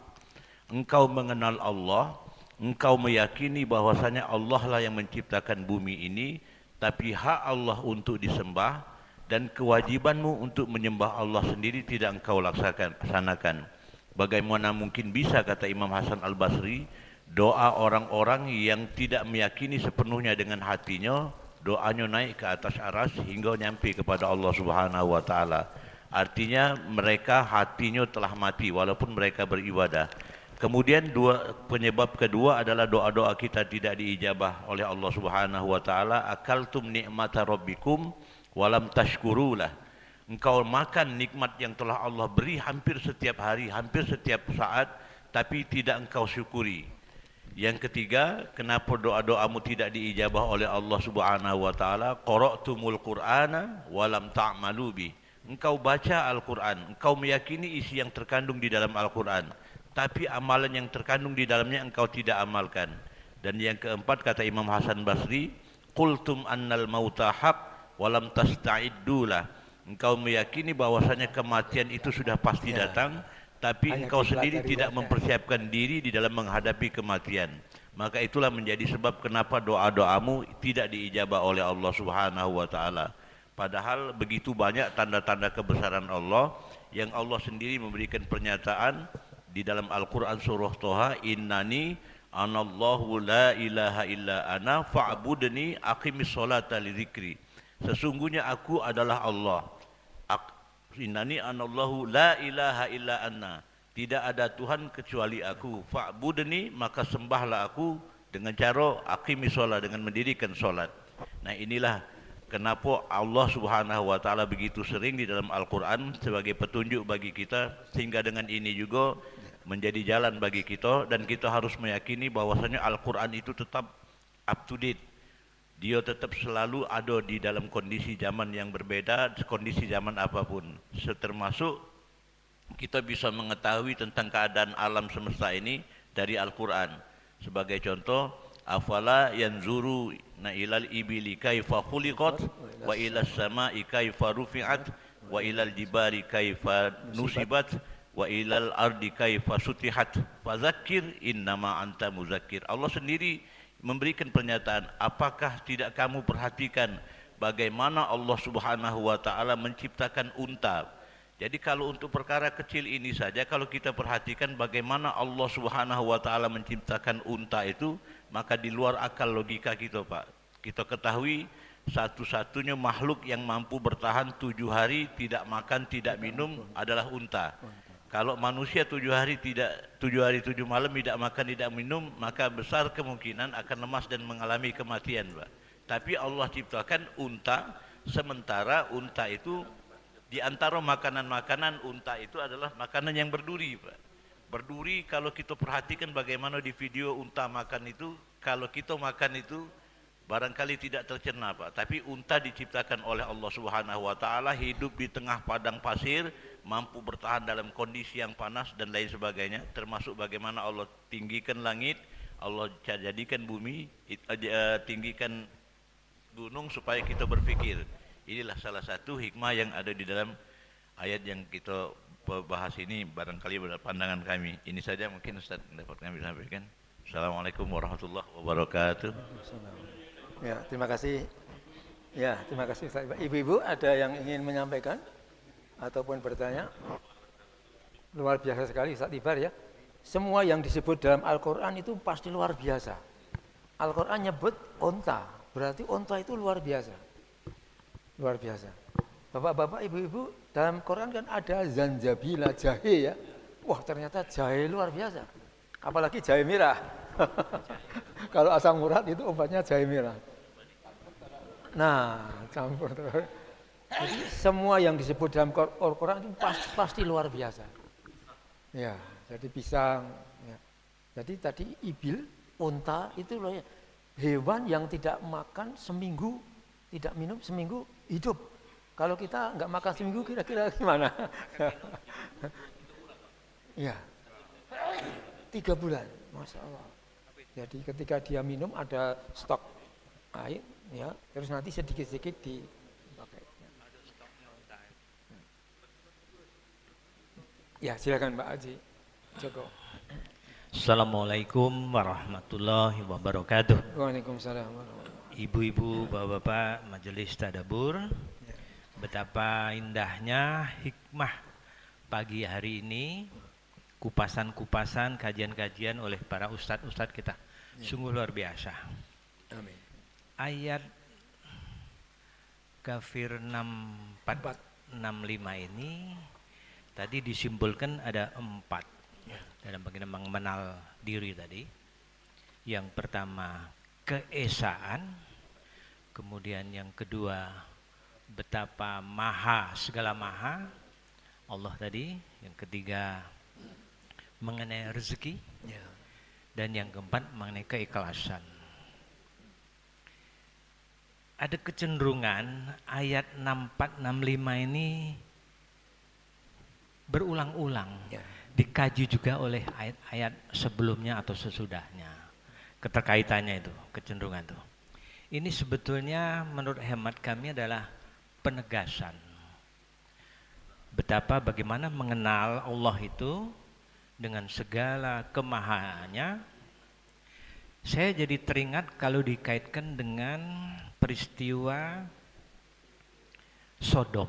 Engkau mengenal Allah, engkau meyakini bahwasanya Allah lah yang menciptakan bumi ini, tapi hak Allah untuk disembah dan kewajibanmu untuk menyembah Allah sendiri tidak engkau laksanakan. Bagaimana mungkin bisa, kata Imam Hasan Al-Basri, doa orang-orang yang tidak meyakini sepenuhnya dengan hatinya, doanya naik ke atas aras hingga nyampe kepada Allah Subhanahu wa taala. Artinya mereka hatinya telah mati walaupun mereka beribadah. Kemudian penyebab kedua adalah doa-doa kita tidak diijabah oleh Allah Subhanahu wa taala. Akaltum ni'mata rabbikum walam tashkurulah. Engkau makan nikmat yang telah Allah beri hampir setiap hari, hampir setiap saat, tapi tidak engkau syukuri. Yang ketiga, kenapa doa-doamu tidak diijabah oleh Allah Subhanahu wa taala? Qara'tumul Qur'ana walam ta'malu bi. Engkau baca Al-Quran, engkau meyakini isi yang terkandung di dalam Al-Quran, tapi amalan yang terkandung di dalamnya engkau tidak amalkan. Dan yang keempat, kata Imam Hasan Basri, qultum annal mauta haq walam tasta'iddulah. Engkau meyakini bahwasanya kematian itu sudah pasti datang, tapi engkau sendiri tidak mempersiapkan diri di dalam menghadapi kematian. Maka itulah menjadi sebab kenapa doa-doamu tidak diijabah oleh Allah Subhanahu wa taala. Padahal begitu banyak tanda-tanda kebesaran Allah yang Allah sendiri memberikan pernyataan di dalam Al-Quran surah Toha, innani anallahu la ilaha illa ana fa'budni aqimis sholata li dzikri. Sesungguhnya aku adalah Allah. Innani anallahu la ilaha illa ana. Tidak ada Tuhan kecuali aku. Fa'budni, maka sembahlah aku dengan cara aqimis sholat, dengan mendirikan sholat. Nah, inilah kenapa Allah Subhanahu wa taala begitu sering di dalam Al-Quran sebagai petunjuk bagi kita, sehingga dengan ini juga menjadi jalan bagi kita, dan kita harus meyakini bahwasanya Al-Quran itu tetap up to date. Dia tetap selalu ada di dalam kondisi zaman yang berbeda, kondisi zaman apapun. Termasuk kita bisa mengetahui tentang keadaan alam semesta ini dari Al-Quran. Sebagai contoh, afala yanzuru ilal ibili kaifa khuliqat wa ilas sama'i kaifa rufi'at wa ilal jibari kaifa nusibat wa ilal ardi kaifa sutihat fadzakir innama anta muzakkir. Allah sendiri memberikan pernyataan, apakah tidak kamu perhatikan bagaimana Allah Subhanahu wa taala menciptakan unta. Jadi kalau untuk perkara kecil ini saja, kalau kita perhatikan bagaimana Allah Subhanahu wa taala menciptakan unta itu, maka di luar akal logika kita, Pak. Kita ketahui satu-satunya makhluk yang mampu bertahan 7 hari tidak makan, tidak minum adalah unta. Kalau manusia 7 hari 7 malam tidak makan, tidak minum, maka besar kemungkinan akan lemas dan mengalami kematian, Pak. Tapi Allah ciptakan unta, sementara unta itu Di antara makanan-makanan unta itu adalah makanan yang berduri, Pak. Berduri kalau kita perhatikan bagaimana di video unta makan itu, kalau kita makan itu barangkali tidak tercerna, Pak. Tapi unta diciptakan oleh Allah Subhanahu wa taala, hidup di tengah padang pasir, mampu bertahan dalam kondisi yang panas dan lain sebagainya, termasuk bagaimana Allah tinggikan langit, Allah jadikan bumi, tinggikan gunung supaya kita berpikir. Inilah salah satu hikmah yang ada di dalam ayat yang kita bahas ini, barangkali pada pandangan kami. Ini saja mungkin Ustaz dapat kami sampaikan. Assalamualaikum warahmatullahi wabarakatuh. Ya, terima kasih. Ya, terima kasih Ustaz. Ibu-ibu ada yang ingin menyampaikan ataupun bertanya? Luar biasa sekali Ustaz Ibar ya. Semua yang disebut dalam Al-Qur'an itu pasti luar biasa. Al-Qur'an nyebut unta, berarti unta itu luar biasa. Luar biasa. Bapak-bapak, ibu-ibu, dalam Quran kan ada zanjabila, jahe ya. Wah, ternyata jahe luar biasa. Apalagi jahe merah. Kalau asam urat itu obatnya jahe merah. Nah, campur terus. Jadi semua yang disebut dalam Al-Quran itu pasti luar biasa. Ya, jadi pisang. Ya. Jadi tadi ibil, unta itu loh ya, hewan yang tidak makan seminggu, tidak minum seminggu hidup. Kalau kita nggak makan seminggu kira-kira gimana? Ya, 3 bulan, Masya Allah. Jadi ketika dia minum ada stok air, ya, terus nanti sedikit-sedikit dipakai. Ya, silakan Mbak Haji Joko. Assalamualaikum warahmatullahi wabarakatuh. Waalaikumsalam warahmatullahi. Ibu-ibu, bapak-bapak, majelis tadabbur. Betapa indahnya hikmah pagi hari ini, kupasan-kupasan, kajian-kajian oleh para ustadz-ustadz kita. Sungguh luar biasa. Amin. Ayat Kafir 6465 ini tadi disimpulkan ada 4 dalam bagian mengenal diri tadi. Yang pertama keesaan, kemudian yang kedua betapa maha, segala maha Allah tadi, yang ketiga mengenai rezeki, dan yang keempat mengenai keikhlasan. Ada kecenderungan ayat 6465 ini berulang-ulang, dikaji juga oleh ayat-ayat sebelumnya atau sesudahnya. Keterkaitannya itu, kecenderungan itu. Ini sebetulnya menurut hemat kami adalah penegasan betapa bagaimana mengenal Allah itu dengan segala kemahaannya. Saya jadi teringat kalau dikaitkan dengan peristiwa Sodom.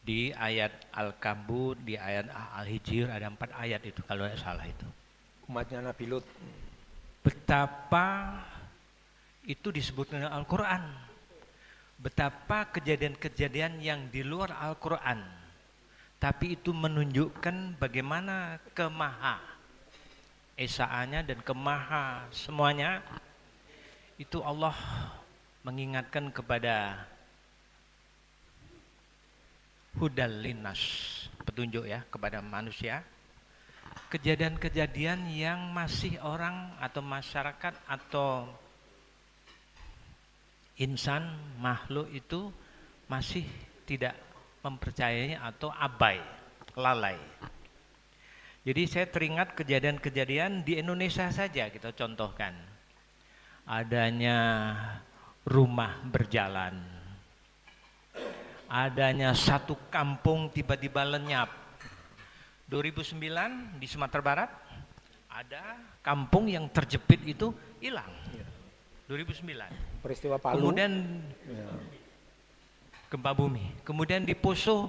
Di ayat Al-Kabut, di ayat Al-Hijr ada 4 ayat itu kalau tidak salah itu. Umatnya Nabi Lut. Betapa itu disebutkan dalam Al-Quran. Betapa kejadian-kejadian yang di luar Al-Quran, tapi itu menunjukkan bagaimana kemaha esaannya dan kemaha semuanya. Itu Allah mengingatkan kepada hudal linnas, petunjuk ya kepada manusia. Kejadian-kejadian yang masih orang atau masyarakat atau insan, makhluk itu masih tidak mempercayainya atau abai, lalai. Jadi saya teringat kejadian-kejadian di Indonesia saja kita contohkan. Adanya rumah berjalan, adanya satu kampung tiba-tiba lenyap. 2009 di Sumatera Barat ada kampung yang terjepit itu hilang. 2009. Peristiwa Palu. Kemudian gempa bumi. Kemudian di Poso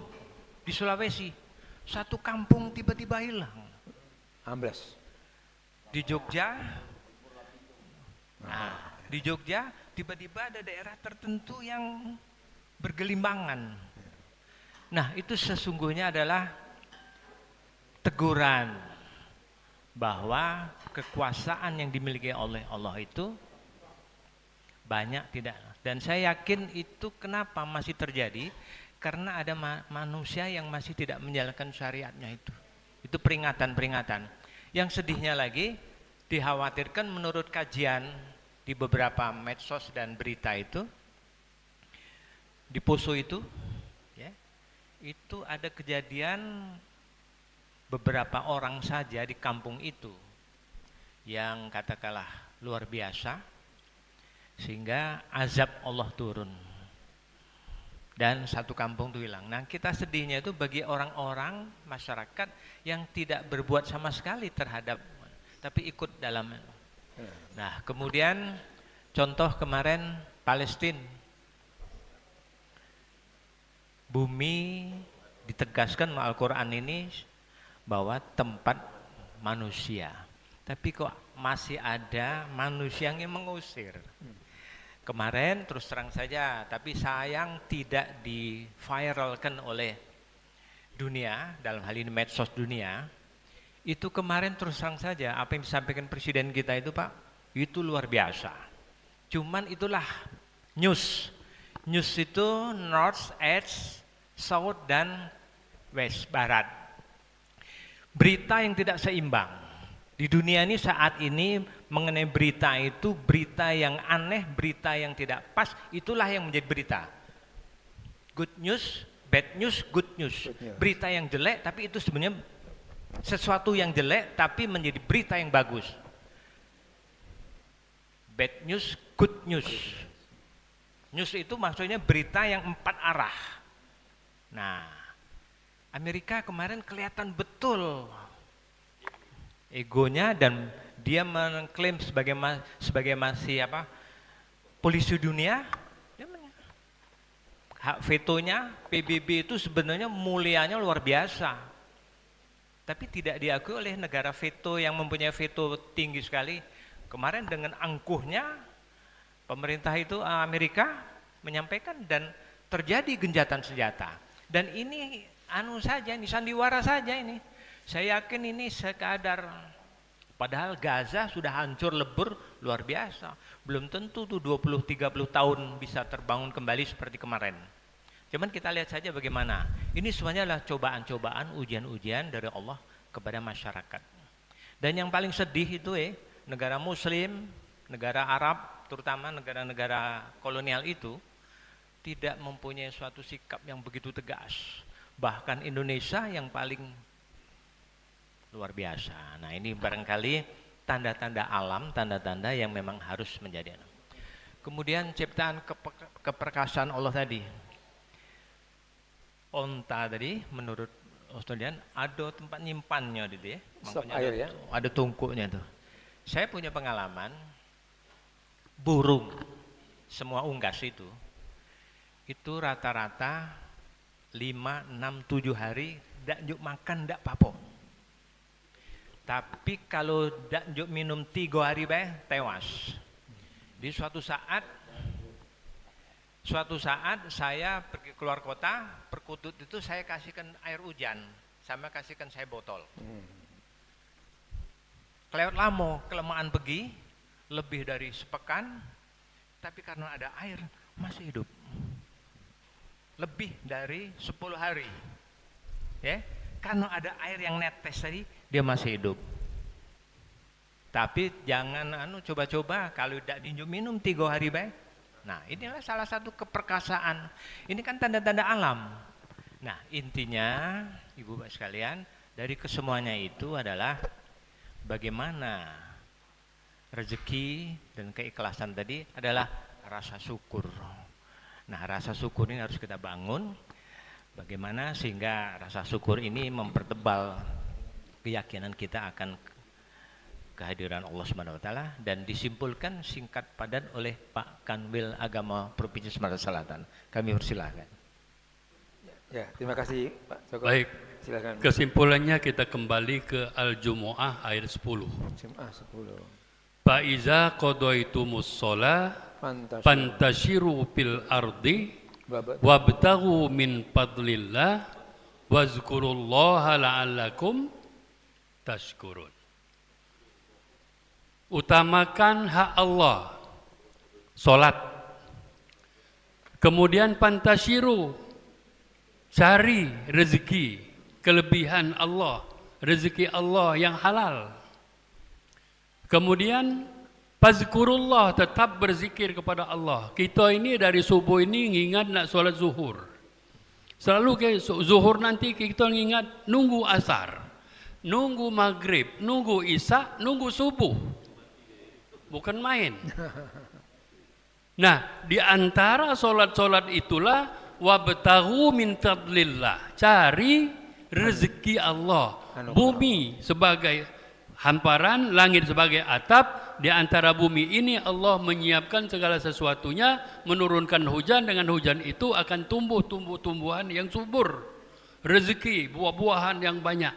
di Sulawesi satu kampung tiba-tiba hilang. Ambles. Di Jogja, di Jogja tiba-tiba ada daerah tertentu yang bergelimbangan. Nah, itu sesungguhnya adalah teguran bahwa kekuasaan yang dimiliki oleh Allah itu banyak tidak. Dan saya yakin itu kenapa masih terjadi, karena ada manusia yang masih tidak menjalankan syariatnya itu. Itu peringatan-peringatan. Yang sedihnya lagi, dikhawatirkan menurut kajian di beberapa medsos dan berita itu, di Poso itu, ya, itu ada kejadian beberapa orang saja di kampung itu yang katakanlah luar biasa, sehingga azab Allah turun dan satu kampung itu hilang. Nah, kita sedihnya itu bagi orang-orang masyarakat yang tidak berbuat sama sekali terhadap, tapi ikut dalam. Nah, kemudian contoh kemarin Palestina, bumi ditegaskan Al-Quran ini bahwa tempat manusia, tapi kok masih ada manusia yang mengusir. Kemarin terus terang saja, tapi sayang tidak di-viralkan oleh dunia, dalam hal ini medsos dunia. Itu kemarin terus terang saja, apa yang disampaikan Presiden kita itu Pak, itu luar biasa. Cuman itulah news. News itu North, East, South, dan West, Barat. Berita yang tidak seimbang. Di dunia ini saat ini mengenai berita itu, berita yang aneh, berita yang tidak pas, itulah yang menjadi berita. Good news, bad news, good news. Berita yang jelek, tapi itu sebenarnya sesuatu yang jelek, tapi menjadi berita yang bagus. Bad news, good news. News itu maksudnya berita yang 4 arah. Nah, Amerika kemarin kelihatan betul egonya, dan dia mengklaim sebagai masih apa, polisi dunia. Hak vetonya PBB itu sebenarnya mulianya luar biasa, tapi tidak diakui oleh negara veto yang mempunyai veto tinggi sekali. Kemarin dengan angkuhnya pemerintah itu Amerika menyampaikan, dan terjadi genjatan senjata. Dan ini saja, ini sandiwara saja ini. Saya yakin ini sekadar, padahal Gaza sudah hancur lebur luar biasa. Belum tentu tuh 20-30 tahun bisa terbangun kembali seperti kemarin. Cuman kita lihat saja bagaimana. Ini semuanya adalah cobaan-cobaan, ujian-ujian dari Allah kepada masyarakat. Dan yang paling sedih itu negara muslim, negara Arab, terutama negara-negara kolonial itu tidak mempunyai suatu sikap yang begitu tegas. Bahkan Indonesia yang paling luar biasa. Nah, ini barangkali tanda-tanda alam, tanda-tanda yang memang harus menjadi. Kemudian ciptaan keperkasaan Allah tadi. Onta tadi menurut Ustadian ada tempat nyimpannya gitu ya. Stop air ya. Ada tungkunya tuh. Saya punya pengalaman, burung semua unggas itu rata-rata 5, 6, 7 hari ndak njuk makan ndak apa-apa. Tapi kalau ndak njuk minum 3 hari tewas. Di suatu saat saya pergi keluar kota, perkutut itu saya kasihkan air hujan, sama kasihkan saya botol. Kelewat lama, kelamaan pergi, lebih dari sepekan, tapi karena ada air masih hidup. Lebih dari 10 hari, ya, karena ada air yang netes tadi, dia masih hidup. Tapi jangan coba-coba kalau tidak diinjak minum 3 hari baik. Nah, inilah salah satu keperkasaan. Ini kan tanda-tanda alam. Nah, intinya Ibu Bapak sekalian, dari kesemuanya itu adalah bagaimana rezeki dan keikhlasan tadi adalah rasa syukur. Nah, rasa syukur ini harus kita bangun. Bagaimana sehingga rasa syukur ini mempertebal keyakinan kita akan kehadiran Allah Subhanahu wa taala, dan disimpulkan singkat padat oleh Pak Kanwil Agama Provinsi Sumatera Selatan. Kami persilahkan. Ya, terima kasih Pak Joko. Baik. Silakan. Kesimpulannya kita kembali ke Al-Jumu'ah ayat 10. Jumu'ah 10. Fa'iza qadaytumus shalah fantashiru fil ardi wabtaghu min fadlillah wazkurullaha la'allakum tashkurun. Utamakan hak Allah, Salat. Kemudian pantasyiru, cari rezeki, kelebihan Allah, rezeki Allah yang halal. Kemudian fazkurullah, tetap berzikir kepada Allah. Kita ini dari subuh ini ngingat nak solat zuhur. Selalu ke zuhur nanti kita ngingat nunggu asar, nunggu maghrib, nunggu isya, nunggu subuh. Bukan main. Nah, di antara solat-solat itulah wabtaghu min fadlillah, cari rezeki Allah. Bumi sebagai hamparan, langit sebagai atap. Di antara bumi ini Allah menyiapkan segala sesuatunya, menurunkan hujan. Dengan hujan itu akan tumbuh tumbuhan yang subur, rezeki, buah-buahan yang banyak.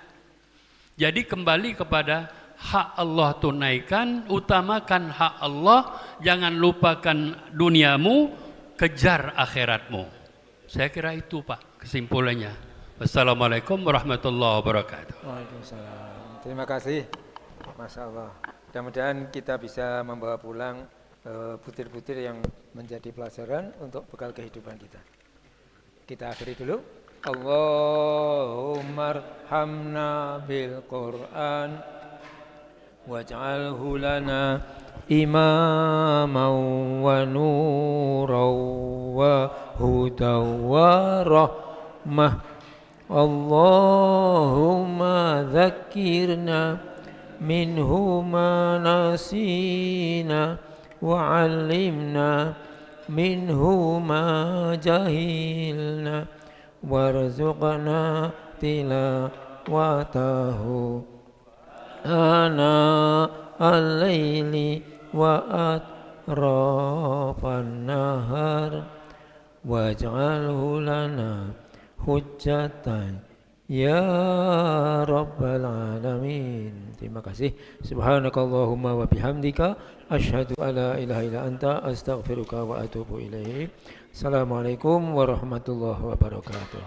Jadi kembali kepada hak Allah tunaikan, utamakan hak Allah, jangan lupakan duniamu, kejar akhiratmu. Saya kira itu Pak kesimpulannya. Wassalamualaikum warahmatullahi wabarakatuh. Waalaikumsalam. Terima kasih. Masya Allah. Mudah-mudahan kita bisa membawa pulang butir-butir yang menjadi pelajaran untuk bekal kehidupan kita. Kita akhiri dulu. Allahumma arhamna bil Qur'an waj'alhu lana imaman wa nuran wa hudan wa rahmah. Allahumma dzakkirna minhu ma nasina wa 'allimna minhu ma jahilna warzuqna tilawatahu ana al-laili wa atrafan nahar waj'alhu lana hujjatan ya rabbal alamin. Terima kasih. Subhanakallahumma wa bihamdika asyhadu alla ilaha illa anta astaghfiruka wa atubu ilaik. Assalamualaikum warahmatullahi wabarakatuh.